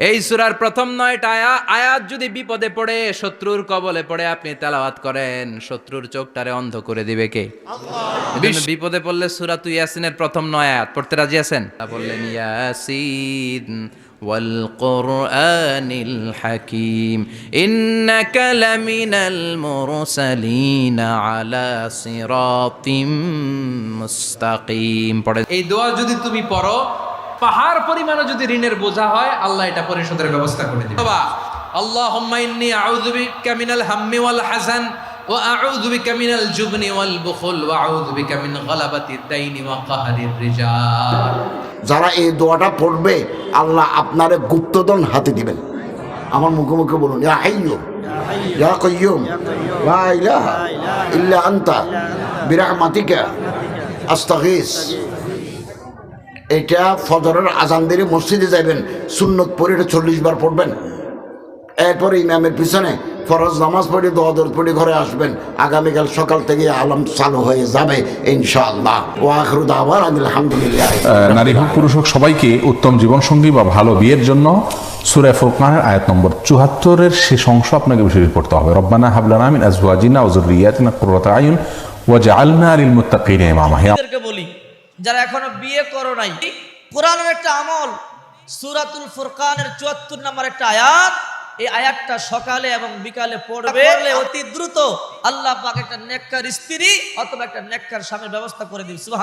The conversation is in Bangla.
এই সূরার প্রথম 9টা আয়াত যদি বিপদে পড়ে, শত্রুর কবলে পড়ে আপনি তেলাওয়াত করেন, শত্রুর চোখটারে অন্ধ করে দিবে কে? আল্লাহ। এজন্য বিপদে পড়লে সূরাতু ইয়াসিনের প্রথম 9 আয়াত পড়তে রাজি আছেন? বললেন ইয়াসিন ওয়াল কুরআনিল হাকীম ইন্নাকা লামিনাল মুরসালিন আলা সিরাতিম মুস্তাকিম। পড়ে এই দোয়া যদি তুমি পড়ো, পাহাড় পরিমাণও যদি ঋণের বোঝা হয়, আল্লাহ এটা পরিশোধের ব্যবস্থা করে দিবে। বাবা, আল্লাহুম্মা ইন্নী আউযু বিকা মিনাল হাম্মি ওয়াল হাযান ওয়া আউযু বিকা মিনাল জুবনি ওয়াল বুখল ওয়া আউযু বিকা মিন গালাবাতিদ দাইনি ওয়া কাহরির রিজাল। যারা এই দোয়াটা পড়বে, আল্লাহ আপনারে গুপ্তধন হাতে দিবেন। আমার মুখে মুখে বলুন, ইয়া হাইয়্যু ইয়া কাইয়্যুম লা ইলাহা ইল্লা আনতা বিরহমাতিকা আস্তাগীস। এটা ফজরের আজান দিয়ে মসজিদে যাবেন, সুন্নত পড়ে এটা 40 বার পড়বেন। এরপরে ইমামের পিছনে ফরজ নামাজ পড়ে দোয়া দরুদ পড়ে ঘরে আসবেন। আগামীকাল সকাল থেকে আলাম চালু হয়ে যাবে ইনশাআল্লাহ। ওয়া আখিরু দাওয়ানা আলহামদুলিল্লাহ। নারী হোক পুরুষ হোক সবাইকে উত্তম জীবনসঙ্গী বা ভালো বিয়ের জন্য সূরা ফুরকানের আয়াত নম্বর 74-এর শেষ অংশ আপনাকে বেশি পড়তে হবে। রব্বানা হাব লানা মিন আজওয়াজিনা ওয়া যুররিয়াতিনা কুররাতা আয়ুন ওয়াজআলনা লিল মুত্তাকিনা ইমামা। আমাদেরকে বলি, যারা এখনো বিয়ে করো নাই, কোরআনের একটা আমল, সূরাতুল ফুরকানের 74 নম্বর একটা আয়াত, এই আয়াতটা সকালে এবং বিকালে পড়বে, অতি দ্রুত আল্লাহ পাক একটা নেককার স্ত্রী অথবা একটা নেককার স্বামীর ব্যবস্থা করে দিবে। সুবহানাল্লাহ।